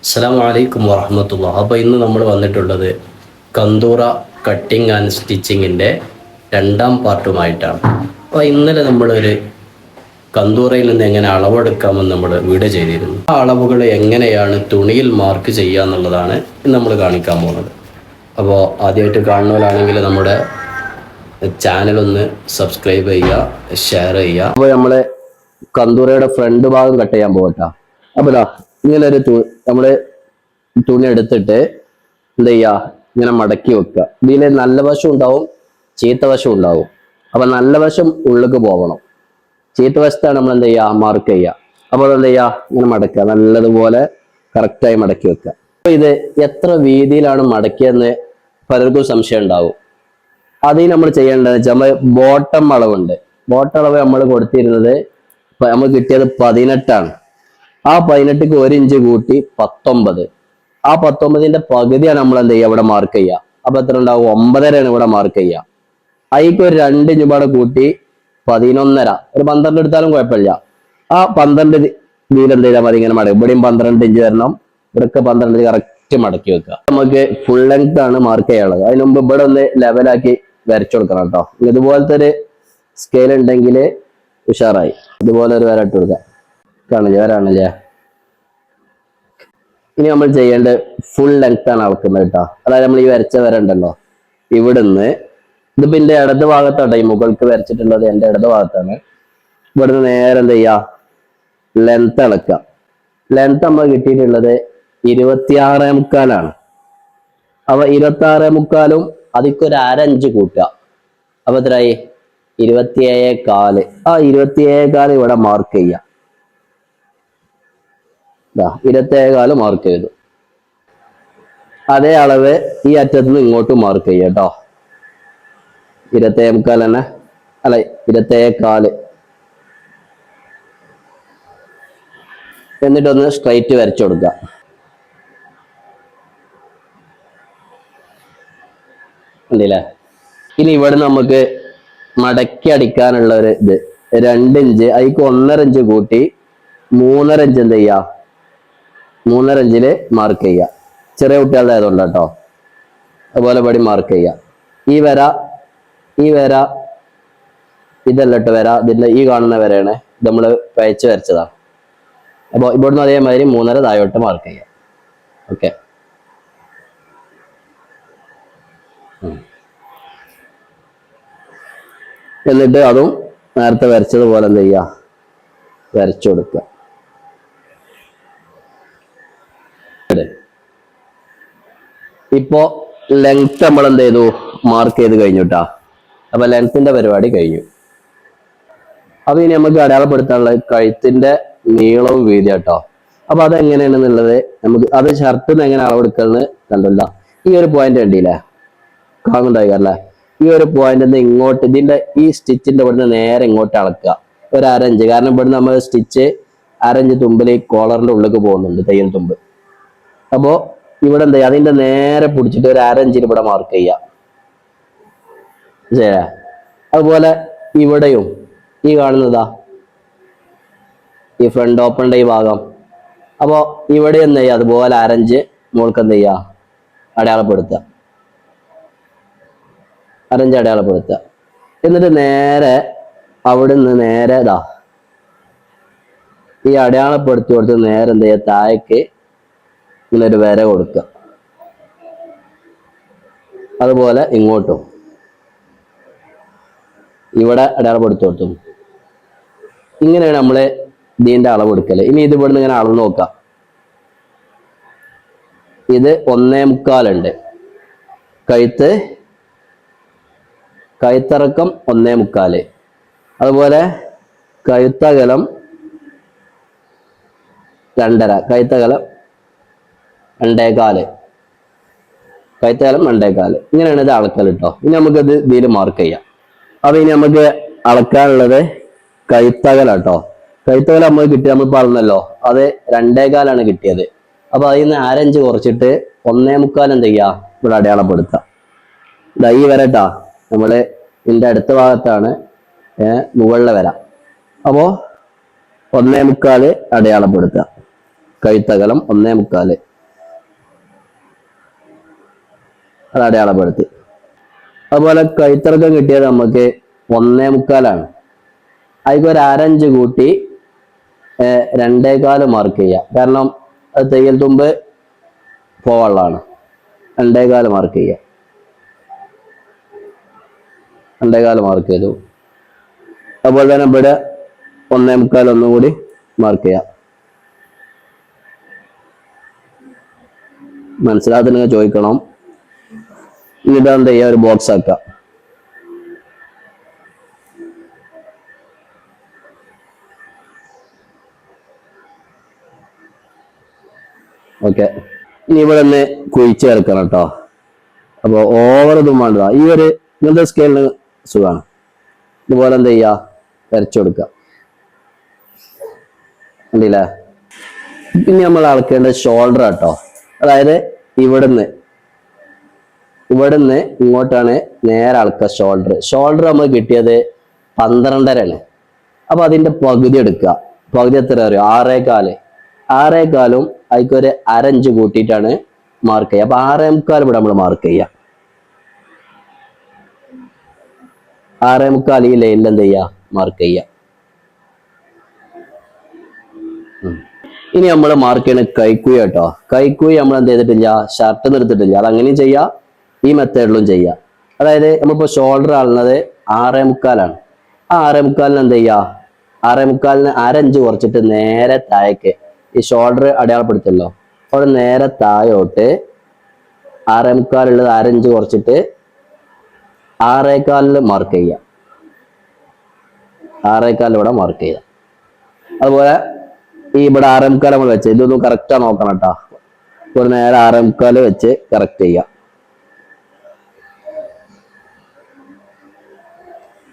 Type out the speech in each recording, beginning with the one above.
അസ്സലാമു അലൈക്കും വറഹ്മത്തുള്ളാഹി. അപ്പോൾ ഇന്ന് നമ്മൾ വന്നിട്ടുള്ളത് കന്തൂറ കട്ടിങ് ആൻഡ് സ്റ്റിച്ചിങ്ങിൻ്റെ രണ്ടാം പാർട്ടുമായിട്ടാണ്. അപ്പോൾ ഇന്നലെ നമ്മളൊരു കന്തൂറയിൽ നിന്ന് എങ്ങനെ അളവെടുക്കാമെന്ന് നമ്മൾ വീഡിയോ ചെയ്തിരുന്നു. ആ അളവുകൾ എങ്ങനെയാണ് തുണിയിൽ മാർക്ക് ചെയ്യുക എന്നുള്ളതാണ് ഇന്ന് നമ്മൾ കാണിക്കാൻ പോകുന്നത്. അപ്പോൾ ആദ്യമായിട്ട് കാണുന്നവരാണെങ്കിൽ നമ്മുടെ ചാനലൊന്ന് സബ്സ്ക്രൈബ് ചെയ്യുക, ഷെയർ ചെയ്യുക. അപ്പോൾ നമ്മൾ കന്തൂറയുടെ ഫ്രണ്ട് ഭാഗം കട്ട് ചെയ്യാൻ പോകട്ടോ. അപ്പോൾ ഇങ്ങനെ ഒരു നമ്മൾ തുണി എടുത്തിട്ട് എന്ത് ചെയ്യുക, ഇങ്ങനെ മടക്കി വെക്കുക. ഇതിൽ നല്ല വശം ഉണ്ടാവും, ചീത്ത വശം ഉണ്ടാവും. അപ്പൊ നല്ല വശം ഉള്ളിലേക്ക് പോകണം, ചീത്ത വശത്താണ് നമ്മൾ എന്ത് ചെയ്യുക, മാർക്ക് ചെയ്യുക. അപ്പോൾ എന്ത് ചെയ്യുക, ഇങ്ങനെ മടക്കുക, നല്ലതുപോലെ കറക്റ്റായി മടക്കി വെക്കുക. അപ്പൊ ഇത് എത്ര വീതിയിലാണ് മടക്കിയെന്ന് പലർക്കും സംശയം ഉണ്ടാവും. അത് നമ്മൾ ചെയ്യേണ്ടതെന്ന് വെച്ചാൽ നമ്മൾ ബോട്ടം അളവുണ്ട്. ബോട്ടം അളവ് നമ്മൾ കൊടുത്തിരുന്നത്, നമ്മൾ കിട്ടിയത് 18ആണ്. ആ 18ക്ക് 1 ഇഞ്ച് കൂട്ടി 19. ആ 19ന്റെ പകുതിയാണ് നമ്മൾ എന്ത് ചെയ്യുക, ഇവിടെ മാർക്ക് ചെയ്യുക. അപ്പൊ എത്ര ഉണ്ടാവും, 9.5 ഇവിടെ മാർക്ക് ചെയ്യുക. അതിക്ക് ഒരു 2 ഇഞ്ച് ഇവിടെ കൂട്ടി 11.5, ഒരു 12 എടുത്താലും കുഴപ്പമില്ല. ആ 12 ഇതിൽ എന്ത് ചെയ്താൽ മതി, ഇങ്ങനെ മടക്കി. ഇവിടെയും 12 ഇഞ്ച് വരണം, ഇവിടൊക്കെ 12 കറക്റ്റ് മടക്കി വെക്കുക. നമുക്ക് ഫുൾ ലെങ്ത് ആണ് മാർക്ക് ചെയ്യാനുള്ളത്. അതിന് മുമ്പ് ഇവിടെ ഒന്ന് ലെവലാക്കി വരച്ചു കൊടുക്കണം കേട്ടോ. ഇതുപോലത്തെ ഒരു സ്കെയിൽ ഉണ്ടെങ്കിൽ ഉഷാറായി. ഇതുപോലെ ഒരു വര ഇട്ട് കൊടുക്കുക. കാണില്ലേ, വരാണില്ലേ. ഇനി നമ്മൾ ചെയ്യേണ്ടത് ഫുൾ ലെങ്ത് ആണ് അളക്കുന്നത് കേട്ടോ. അതായത് നമ്മൾ ഈ വരച്ച വര ഉണ്ടല്ലോ, ഇവിടുന്ന്, ഇതിപ്പോ എന്റെ ഇടത് ഭാഗത്താട്ടോ ഈ മുകൾക്ക് വരച്ചിട്ടുള്ളത്, എന്റെ ഇടത് ഭാഗത്താണ്. ഇവിടുന്ന് നേരെ എന്ത് ചെയ്യാ, ലെങ്ത് അളക്കുക. ലെങ്ത് നമ്മൾ കിട്ടിയിട്ടുള്ളത് 26.75. അപ്പൊ 26.75 അതിക്കൊരു 1/2 ഇഞ്ച് കൂട്ടുക. അപ്പൊ എത്രയായി, 27.25. ആ 27.25 ഇവിടെ മാർക്ക് ചെയ്യാം. 27.25 മാർക്ക് ചെയ്തു. അതേ അളവ് ഈ അറ്റത്ത് നിന്ന് ഇങ്ങോട്ട് മാർക്ക് ചെയ്യാം കേട്ടോ. 27.25 തന്നെ, അല്ല 27.25. എന്നിട്ടൊന്ന് സ്ട്രൈറ്റ് വരച്ചു കൊടുക്കുക. ഉണ്ടല്ലേ. ഇനി ഇവിടെ നമുക്ക് മടക്കി അടിക്കാനുള്ള ഒരു ഇത് 2 ഇഞ്ച്, അതിക്ക് 1.5 ഇഞ്ച് കൂട്ടി 3.5 ഇഞ്ച് എന്ത് ചെയ്യാ, 3.5 ഇഞ്ചില് മാർക്ക് ചെയ്യുക. ചെറിയ കുട്ടികളുടെ ആയതുകൊണ്ട് കേട്ടോ. അതുപോലെ പടി മാർക്ക് ചെയ്യുക. ഈ വര ഇതല്ല കേട്ടോ വര, ഇതിന്റെ ഈ കാണുന്ന വരയാണ്. ഇത് നമ്മൾ പയച്ച് വരച്ചതാണ്. അപ്പോൾ ഇവിടുന്ന് അതേമാതിരി 3.5 താഴോട്ട് മാർക്ക് ചെയ്യാം. ഓക്കെ. എന്നിട്ട് അതും നേരത്തെ വരച്ചതുപോലെ എന്ത് ചെയ്യുക, വരച്ചു കൊടുക്കുക. ഇപ്പോ ലെങ്ത് നമ്മൾ എന്ത് ചെയ്തു, മാർക്ക് ചെയ്ത് കഴിഞ്ഞുട്ടാ. അപ്പൊ ലെങ്ത്തിന്റെ പരിപാടി കഴിഞ്ഞു. അപ്പൊ ഇനി നമുക്ക് അടയാളപ്പെടുത്താനുള്ള കഴുത്തിന്റെ നീളവും വീതി കേട്ടോ. അപ്പൊ അതെങ്ങനെയാണെന്നുള്ളത് നമുക്ക്, അത് ഷർട്ടിന്ന് എങ്ങനെ അളവെടുക്കണമെന്ന് കണ്ടല്ല. ഈ ഒരു പോയിന്റ് കണ്ടില്ലേ, കാണുന്നുണ്ടായി അല്ലേ. ഈ ഒരു പോയിന്റ് നിന്ന് ഇങ്ങോട്ട്, ഇതിന്റെ ഈ സ്റ്റിച്ചിന്റെ ഇവിടുന്ന് നേരെ ഇങ്ങോട്ട് അളക്കുക, ഒരു 1/2 ഇഞ്ച്. കാരണം ഇവിടുന്ന് നമ്മൾ സ്റ്റിച്ച് 1/2 ഇഞ്ച് തുമ്പിൽ ഈ കോളറിന്റെ ഉള്ളിലേക്ക് പോകുന്നുണ്ട്, തയ്യൽ തുമ്പ്. അപ്പോ ഇവിടെ എന്താ, അതിന്റെ നേരെ പിടിച്ചിട്ട് ഒരു 1/2 ഇഞ്ചിന് ഇവിടെ മാർക്ക് ചെയ്യാം. ശരിയാ. അതുപോലെ ഇവിടെയും ഈ കാണുന്നതാ ഈ ഫ്രണ്ട് ഓപ്പണിന്റെ ഈ ഭാഗം. അപ്പോ ഇവിടെ എന്ത് ചെയ്യുക, അതുപോലെ 1/2 ഇഞ്ച് മുകൾക്ക് എന്ത് ചെയ്യുക, അടയാളപ്പെടുത്തുക. 1/2 ഇഞ്ച് അടയാളപ്പെടുത്തുക. എന്നിട്ട് നേരെ അവിടെ നിന്ന് നേരെ ഈ അടയാളപ്പെടുത്തി കൊടുത്ത് നേരെ എന്ത് ചെയ്യുക, താഴേക്ക് ഇങ്ങനെ ഒരു വര കൊടുക്കുക. അതുപോലെ ഇങ്ങോട്ടും ഇവിടെ അടയാളപ്പെടുത്തി കൊടുത്തു. ഇങ്ങനെയാണ് നമ്മള് ഇതിന്റെ അളവ് എടുക്കല്. ഇനി ഇത് ഇവിടുന്ന് ഇങ്ങനെ അളവ് നോക്കാം. ഇത് 1.25 ഉണ്ട്. കഴുത്തിറക്കം 1.25. അതുപോലെ കഴുത്തകലം 2.5, കഴുത്തകലം 2.25, കഴുത്തകലം 2.25. ഇങ്ങനെയാണ് ഇത് അളക്കൽ കേട്ടോ. ഇനി നമുക്കിത് ഇതിൽ മാർക്ക് ചെയ്യാം. അപ്പൊ ഇനി നമുക്ക് അളക്കാനുള്ളത് കഴുത്തകല കേട്ടോ. കഴുത്തകല നമ്മൾ കിട്ടിയത്, നമ്മൾ പറഞ്ഞല്ലോ, അത് 2.25 കിട്ടിയത്. അപ്പൊ അതിൽ നിന്ന് 1/2 ഇഞ്ച് കുറച്ചിട്ട് 1.25 എന്ത് ചെയ്യാ, ഇവിടെ അടയാളപ്പെടുത്താം. ഈ വരട്ടാ, നമ്മള് ഇതിന്റെ അടുത്ത ഭാഗത്താണ് മുകളിലെ വര. അപ്പോ 1.25 അടയാളപ്പെടുത്തുക. കഴുത്തകലം 1.25. അത് അടയാളപ്പെടുത്തി. അതുപോലെ കൈത്തിറക്കം കിട്ടിയത് നമുക്ക് 1.25 അതിക്ക് ഒരു അരഞ്ച് കൂട്ടി 2.25 മാർക്ക് ചെയ്യുക. കാരണം അത് തയ്യൽ തുമ്പ് പോവാനുള്ളതാണ്. 2.25 മാർക്ക് ചെയ്യുക. 2.25 മാർക്ക് ചെയ്തു. അതുപോലെ തന്നെ ഇവിടെ 1.25 ഒന്നും കൂടി മാർക്ക് ചെയ്യാം. മനസ്സിലാകുന്ന ചോദിക്കണം. എന്നിട്ട് എന്ത് ചെയ്യുക, ഒരു ബോക്സ് ആക്കുക. ഓക്കെ, ഇനി ഇവിടെ ഒന്ന് കുഴിച്ച് ചേർക്കണം കേട്ടോ. അപ്പോൾ ഓവർ ഇതും വേണ്ടതാ. ഈ ഒരു ഇങ്ങനത്തെ സ്കെയിലിന് സുഖമാണ്. ഇതുപോലെ എന്ത് ചെയ്യുക, വരച്ചു കൊടുക്കുക. കണ്ടില്ലേ? പിന്നെ നമ്മൾ അളക്കേണ്ടത് ഷോൾഡർ കേട്ടോ. അതായത് ഇവിടുന്ന് ഇങ്ങോട്ടാണ് നേരെ അളക്കുക. ഷോൾഡർ നമ്മൾ കിട്ടിയത് 12.5 അപ്പൊ അതിന്റെ പകുതി എടുക്കുക. പകുതി എത്ര അറിയോ? 6.25. 6.25 അതിക്കൊരു അരഞ്ച് കൂട്ടിയിട്ടാണ് മാർക്ക് ചെയ്യുക. അപ്പൊ 6.25 ഇവിടെ നമ്മൾ മാർക്ക് ചെയ്യുക. 6.25 ഈ ലൈനിൽ എന്ത് ചെയ്യുക, മാർക്ക് ചെയ്യുക. ഇനി നമ്മൾ മാർക്ക് ചെയ്യണ കൈക്കുഴി കേട്ടോ. കൈക്കുഴി നമ്മൾ എന്ത് ചെയ്തിട്ടില്ല, ഷർട്ട് നിർത്തിട്ടില്ല. അത് അങ്ങനെയും ചെയ്യാം, ഈ മെത്തേഡിലും ചെയ്യാം. അതായത് നമ്മളിപ്പോ ഷോൾഡർ ആളുന്നത് 6.25 ആ 6.25 എന്ത് ചെയ്യുക, 6.25 അരഞ്ച് കുറച്ചിട്ട് നേരെ താഴേക്ക് ഈ ഷോൾഡർ അടയാളപ്പെടുത്തല്ലോ, അവിടെ നേരെ താഴോട്ട് 6.25 ഉള്ളത് അരഞ്ച് കുറച്ചിട്ട് 6.25 മാർക്ക് ചെയ്യുക. 6.25 ഇവിടെ മാർക്ക് ചെയ്യുക. അതുപോലെ ഈ ഇവിടെ 6.25 നമ്മൾ വെച്ച് ഇതൊന്നും കറക്റ്റാ നോക്കണം കേട്ടോ. ഒരു നേരെ 6.25 വെച്ച് കറക്റ്റ് ചെയ്യുക.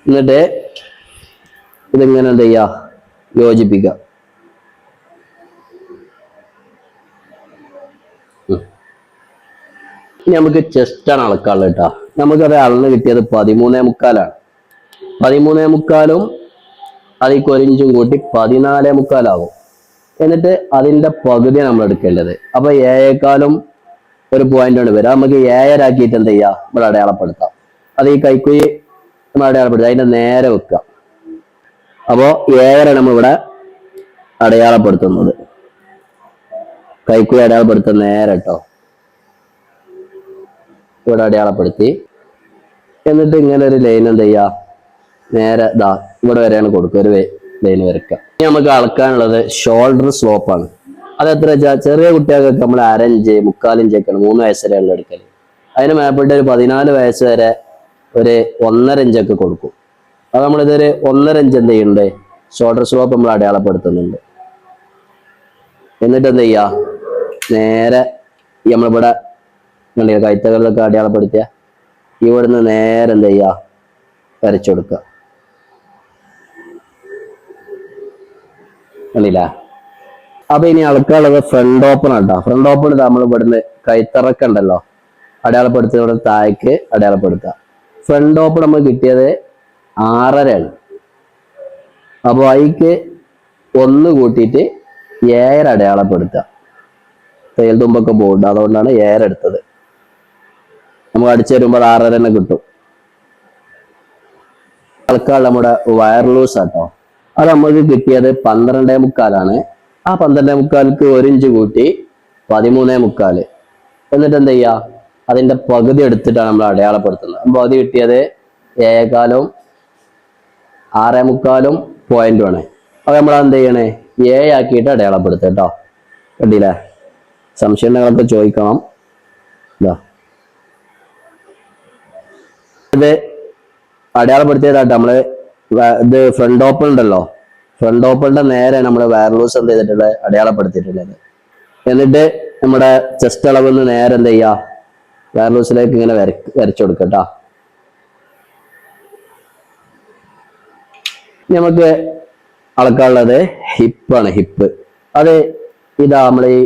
എന്നിട്ട് ഇതിങ്ങനെ എന്ത് ചെയ്യുക, യോജിപ്പിക്കുക. ഇനി നമുക്ക് ചെസ്റ്റാണ് അളക്കാനുള്ളത് കേട്ടോ. നമുക്കത് അളന്ന് കിട്ടിയത് 13.25. 13.25 അതിക്ക് 1 ഇഞ്ചും കൂട്ടി 14.25 ആവും. എന്നിട്ട് അതിന്റെ പകുതി നമ്മൾ എടുക്കേണ്ടത്. അപ്പൊ 7.25 ഒരു പോയിന്റ് ആണ് വരിക. നമുക്ക് 7.5 ആക്കിയിട്ട് എന്ത് ചെയ്യുക, ഇവിടെ അടയാളപ്പെടുത്താം. അത് ഈ കൈക്കുഴി നമ്മൾ അടയാളപ്പെടുത്തുക, അതിന്റെ നേരെ വെക്കുക. അപ്പോ 7.5 നമ്മൾ ഇവിടെ അടയാളപ്പെടുത്തുന്നത്. കൈക്കുഴി അടയാളപ്പെടുത്തുന്ന നേരെ കേട്ടോ, ഇവിടെ അടയാളപ്പെടുത്തി. എന്നിട്ട് ഇങ്ങനെ ഒരു ലൈൻ എന്ത് ചെയ്യുക, നേരെ ഇതാ ഇവിടെ വരെയാണ് കൊടുക്കുക, ഒരു ലൈൻ വരയ്ക്കുക. ഇനി നമുക്ക് അളക്കാനുള്ളത് ഷോൾഡർ സ്ലോപ്പാണ്. അത് എത്ര വെച്ചാൽ ചെറിയ കുട്ടികൾക്കൊക്കെ നമ്മൾ 1/2 ഇഞ്ച് 3/4 ഇഞ്ചൊക്കെയാണ് 3 വയസ്സ് വരെയുള്ള എടുക്കൽ. അതിന് മേപ്പെട്ട് ഒരു 14 വയസ്സ് വരെ ഒരു 1.5 ഇഞ്ചൊക്കെ കൊടുക്കും. അത് നമ്മളിതൊരു 1.5 ഇഞ്ച് എന്ത് ചെയ്യുന്നുണ്ട്, ഷോൾഡർ സ്ലോപ്പ് നമ്മൾ അടയാളപ്പെടുത്തുന്നുണ്ട്. എന്നിട്ട് എന്ത് ചെയ്യുക, നേരെ നമ്മളിവിടെ കണ്ടില്ല കൈത്തകളിലൊക്കെ അടയാളപ്പെടുത്തിയ ഇവിടുന്ന് നേരെ എന്ത് ചെയ്യുക, വരച്ചു കൊടുക്കുക. കണ്ടില്ല? അപ്പൊ ഇനി അളക്കാനുള്ളത് ഫ്രണ്ട് ഓപ്പൺ ആട്ടോ. ഫ്രണ്ട് ഓപ്പൺ നമ്മൾ ഇവിടുന്ന് കൈത്തറക്കുണ്ടല്ലോ അടയാളപ്പെടുത്തി ഇവിടെ താഴേക്ക് അടയാളപ്പെടുത്തുക. ഫ്രണ്ട് ഓപ്പൺ നമ്മൾ കിട്ടിയത് 6.5 അപ്പൊ അതിക്ക് 1 കൂട്ടിയിട്ട് 7 അടയാളപ്പെടുത്തുക. തയ്യൽ തുമ്പൊക്കെ പോകുന്നുണ്ട്, അതുകൊണ്ടാണ് 7 എടുത്തത്. നമുക്ക് അടിച്ചു തരുമ്പോൾ 6.5 തന്നെ കിട്ടും. അളക്കാൾ നമ്മുടെ വയർ ലൂസ് ആട്ടോ. അത് നമുക്ക് കിട്ടിയത് 12.25. ആ 12.25 1 ഇഞ്ച് കൂട്ടി 13.25. എന്നിട്ട് എന്ത് ചെയ്യുക, അതിന്റെ പകുതി എടുത്തിട്ടാണ് നമ്മൾ അടയാളപ്പെടുത്തുന്നത്. പകുതി കിട്ടിയത് 7.25 6.25 പോയിന്റുമാണ്. അപ്പൊ നമ്മൾ എന്ത് ചെയ്യണേ, 7 ആക്കിയിട്ട് അടയാളപ്പെടുത്തുക കേട്ടോ. കണ്ടില്ലേ? സംശയങ്ങളൊക്കെ ചോദിക്കണം. ഇതാ ഇത് അടയാളപ്പെടുത്തിയതായിട്ട് നമ്മള് ഇത് ഫ്രണ്ട് ഓപ്പൺ ഉണ്ടല്ലോ, ഫ്രണ്ട് ഓപ്പണിന്റെ നേരെ നമ്മൾ വയർ ലൂസ് എന്ത് ചെയ്തിട്ടുള്ളത്, അടയാളപ്പെടുത്തിയിട്ടുള്ളത്. എന്നിട്ട് നമ്മുടെ ചെസ്റ്റ് അളവെന്ന് നേരെ എന്ത് ചെയ്യുക, വയർ ലൂസിലേക്ക് ഇങ്ങനെ വരച്ചു കൊടുക്കട്ടോ. നമുക്ക് അളക്കാനുള്ളത് ഹിപ്പാണ്. ഹിപ്പ് അത് ഇതാ നമ്മൾ ഈ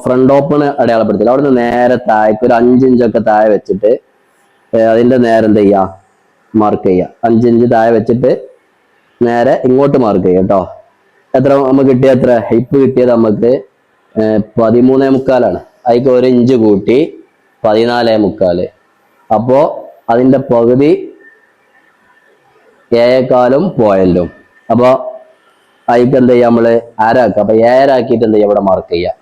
ഫ്രണ്ട് ഓപ്പൺ അടയാളപ്പെടുത്തില്ല, അവിടുന്ന് നേരെ താഴേക്ക് ഒരു 5 ഇഞ്ചൊക്കെ താഴെ വെച്ചിട്ട് അതിന്റെ നേരെ എന്ത് ചെയ്യുക, മാർക്ക് ചെയ്യുക. 5 ഇഞ്ച് താഴെ വെച്ചിട്ട് നേരെ ഇങ്ങോട്ട് മാർക്ക് ചെയ്യുക കേട്ടോ. എത്ര നമുക്ക് കിട്ടിയ, എത്ര ഹിപ്പ് കിട്ടിയത് നമുക്ക് 13.25. അതിക്ക് 1 ഇഞ്ച് കൂട്ടി 14.75. അപ്പോൾ അതിൻ്റെ പകുതി ഏഴേക്കാലും പോയിന്റും. അപ്പോൾ അതിക്ക് എന്ത് ചെയ്യാം, നമ്മൾ ആരാക്കുക. അപ്പോൾ ഏഴരാക്കിയിട്ട് എന്ത് ചെയ്യാം, ഇവിടെ മാർക്ക് ചെയ്യാം.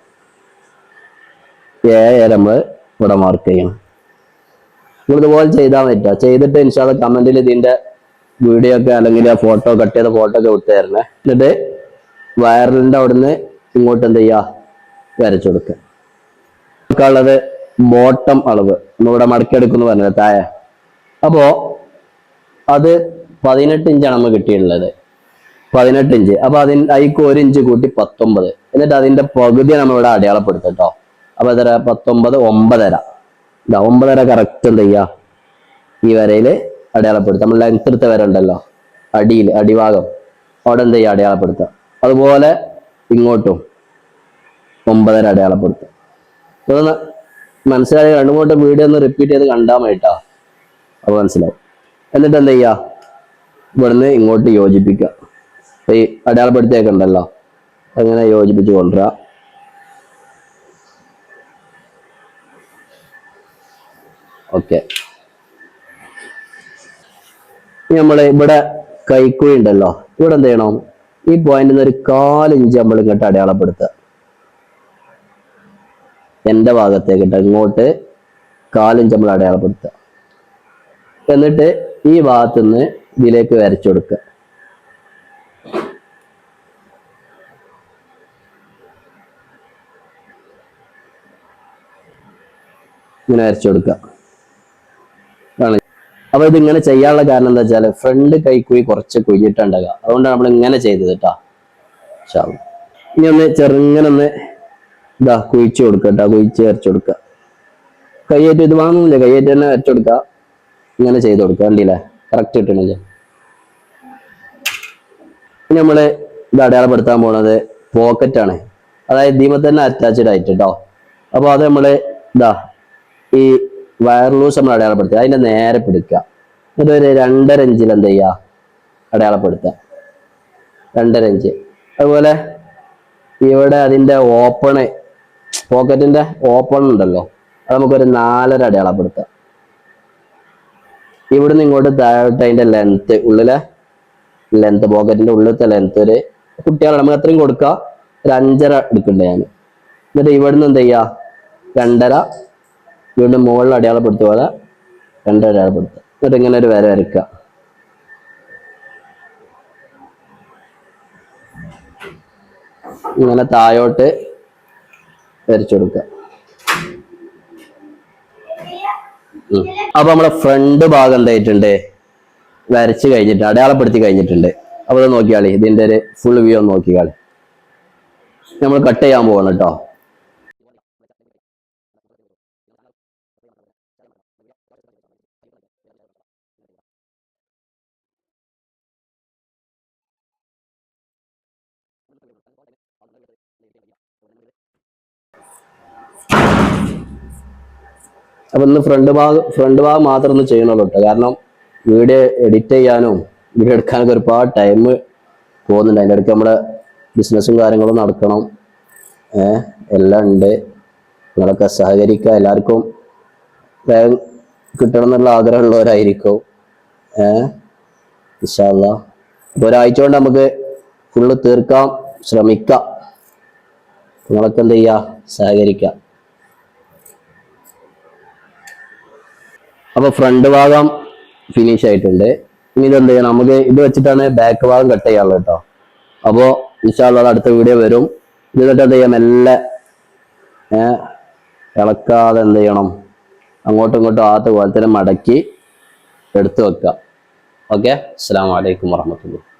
ഏഴര നമ്മൾ ഇവിടെ മാർക്ക് ചെയ്യണം. നിങ്ങൾ ഇതുപോലെ ചെയ്താൽ പറ്റുക. ചെയ്തിട്ട് ഇൻഷാല്ല കമന്റിൽ ഇതിന്റെ വീഡിയോ ഒക്കെ അല്ലെങ്കിൽ ഫോട്ടോ കട്ട് ചെയ്ത ഫോട്ടോ ഒക്കെ വിട്ട് തരണേ. എന്നിട്ട് വയറിന്റെ അവിടുന്ന് ഇങ്ങോട്ട് എന്ത് ചെയ്യുക, വരച്ചു കൊടുക്കുക. ഉള്ളത് ബോട്ടം അളവ് നമ്മളിവിടെ മടക്കിയെടുക്കുന്നു പറഞ്ഞത് താഴെ. അപ്പോ അത് 18 ഇഞ്ചാണ് നമ്മൾ കിട്ടിയിട്ടുള്ളത്. 18 ഇഞ്ച്. അപ്പൊ അതിക്ക് 1 ഇഞ്ച് കൂട്ടി 19. എന്നിട്ട് അതിന്റെ പകുതി നമ്മളിവിടെ അടയാളപ്പെടുത്തും കേട്ടോ. അപ്പൊ എത്ര? 19, 9.5. 9.5 കറക്റ്റ് എന്ത് ചെയ്യുക, ഈ വരയില് അടയാളപ്പെടുത്തുക. നമ്മൾ ലെങ്ത് എടുത്ത വര ഉണ്ടല്ലോ, അടിഭാഗം, അവിടെ എന്ത് ചെയ്യുക, അടയാളപ്പെടുത്തുക. അതുപോലെ ഇങ്ങോട്ടും 9.5 അടയാളപ്പെടുത്തുക. ഇതൊന്ന് മനസ്സിലായി. 2-3 വീഡിയോ ഒന്ന് റിപ്പീറ്റ് ചെയ്ത് കണ്ടാൽ മതിട്ടോ, അപ്പൊ മനസ്സിലാവും. എന്നിട്ട് എന്ത് ചെയ്യുക, ഇവിടുന്ന് ഇങ്ങോട്ട് യോജിപ്പിക്കുക. ഈ അടയാളപ്പെടുത്തിയൊക്കെ ഉണ്ടല്ലോ, അങ്ങനെ യോജിപ്പിച്ച് കൊണ്ടുവരിക. ഓക്കെ. നമ്മൾ ഇവിടെ കൈക്കുഴി ഉണ്ടല്ലോ, ഇവിടെ എന്ത് ചെയ്യണം, ഈ പോയിന്റിൽ നിന്ന് ഒരു 1/4 ഇഞ്ച് നമ്മൾ ഇങ്ങോട്ട് അടയാളപ്പെടുത്തുക. എന്റെ ഭാഗത്തേക്ക് ഇട്ട് ഇങ്ങോട്ട് 1/4 ഇഞ്ച് നമ്മൾ അടയാളപ്പെടുത്തുക. എന്നിട്ട് ഈ ഭാഗത്തുനിന്ന് ഇതിലേക്ക് വരച്ചു കൊടുക്കുക. ഇങ്ങനെ വരച്ചു കൊടുക്കുക. അപ്പൊ ഇതിങ്ങനെ ചെയ്യാനുള്ള കാരണം എന്താ വെച്ചാൽ ഫ്രണ്ട് കൈക്കുഴി കുറച്ച് കുഴിഞ്ഞിട്ടുണ്ടാകുക. അതുകൊണ്ടാണ് നമ്മൾ ഇങ്ങനെ ചെയ്തത് കേട്ടോ. ഇനി ഒന്ന് ചെറുങ്ങനെ ഒന്ന് ഇതാ കുഴിച്ചു കൊടുക്കുക കേട്ടോ. കുഴിച്ച് വരച്ചു കൊടുക്കുക. കയ്യേറ്റ് ഇത് വാങ്ങുന്നില്ല, കയ്യേറ്റ് തന്നെ വരച്ചു കൊടുക്കുക. ഇങ്ങനെ ചെയ്ത് കൊടുക്കുക. കണ്ടില്ലേ, കറക്റ്റ് കിട്ടണില്ല. ഇനി നമ്മള് ഇത് അടയാളപ്പെടുത്താൻ പോണത് പോക്കറ്റാണ്. അതായത് ഇതിമ തന്നെ അറ്റാച്ച്ഡ് ആയിട്ട് കേട്ടോ. അപ്പൊ അത് നമ്മള് ഇതാ ഈ വയർ ലൂസ് നമ്മൾ അടയാളപ്പെടുത്തുക. അതിന്റെ നേരെ പിടിക്കുക. എന്നിട്ട് ഒരു 2.5 ഇഞ്ചിൽ എന്ത് ചെയ്യുക, അടയാളപ്പെടുത്തുക. 2.5 ഇഞ്ച്. അതുപോലെ ഇവിടെ അതിന്റെ ഓപ്പണ്, പോക്കറ്റിന്റെ ഓപ്പൺ ഉണ്ടല്ലോ, അത് നമുക്കൊരു 4.5 അടയാളപ്പെടുത്താം. ഇവിടുന്ന് ഇങ്ങോട്ട് താഴോട്ട് അതിന്റെ ലെങ്ത്, ഉള്ളിലെ ലെങ്ത്, പോക്കറ്റിന്റെ ഉള്ളിലത്തെ ലെങ്ത് ഒരു കുട്ടികളെ നമുക്ക് അത്രയും കൊടുക്കുക. ഒരു 5.5 എടുക്കണ്ടേ ഞാൻ. എന്നിട്ട് ഇവിടുന്ന് എന്ത് ചെയ്യുക, 2.5 വീണ്ടും മുകളിൽ അടയാളപ്പെടുത്തുക പോലെ 2 അടയാളപ്പെടുത്തുക. എന്നിട്ട് ഇങ്ങനെ ഒരു വര വരയ്ക്കുക. ഇങ്ങനെ താഴോട്ട് വരച്ചു കൊടുക്കുക. അപ്പൊ നമ്മളെ ഫ്രണ്ട് ഭാഗം എന്തായിട്ടുണ്ട്, വരച്ച് കഴിഞ്ഞിട്ട് അടയാളപ്പെടുത്തി കഴിഞ്ഞിട്ടുണ്ട്. അപ്പൊ അത് നോക്കിയാളി, ഇതിന്റെ ഒരു ഫുൾ വ്യൂ ഒന്ന് നോക്കിയാളി. നമ്മൾ കട്ട് ചെയ്യാൻ പോകണം കേട്ടോ. അപ്പൊ ഇന്ന് ഫ്രണ്ട് ഭാഗം മാത്രം ഒന്ന് ചെയ്യണല്ലോ കേട്ടോ. കാരണം വീഡിയോ എഡിറ്റ് ചെയ്യാനും വീഡിയോ എടുക്കാനൊക്കെ ഒരുപാട് ടൈം പോകുന്നുണ്ട്. അതിൻ്റെ ഇടയ്ക്ക് നമ്മുടെ ബിസിനസ്സും കാര്യങ്ങളും നടക്കണം. എല്ലാം ഉണ്ട്. നിങ്ങളൊക്കെ സഹകരിക്കുക. എല്ലാവർക്കും വേഗം കിട്ടണം എന്നുള്ള ആഗ്രഹമുള്ളവരായിരിക്കും. ഇൻഷാ അല്ലാഹ്. അപ്പോൾ ഒരാഴ്ച കൊണ്ട് നമുക്ക് ഫുള്ള് തീർക്കാൻ ശ്രമിക്കാം. നിങ്ങളൊക്കെ എന്ത് ചെയ്യുക, സഹകരിക്കുക. അപ്പൊ ഫ്രണ്ട് ഭാഗം ഫിനിഷ് ആയിട്ടുണ്ട്. ഇനി ഇതെന്ത് ചെയ്യണം, നമുക്ക് ഇത് വെച്ചിട്ടാണ് ബാക്ക് ഭാഗം കട്ട് ചെയ്യാനുള്ളത് കേട്ടോ. അപ്പോൾ ഇൻഷാ അല്ലാഹ് അടുത്ത വീഡിയോ വരും. ഇത് എന്നിട്ട് എന്ത് ചെയ്യാം, മെല്ലെ ഇളക്കാതെ എന്ത് ചെയ്യണം, അങ്ങോട്ടും ഇങ്ങോട്ടും ആകത്ത പോലെ തന്നെ മടക്കി എടുത്തു വെക്കുക. ഓക്കെ. അസ്സലാമു അലൈക്കും വറഹ്മത്തുള്ളാഹി.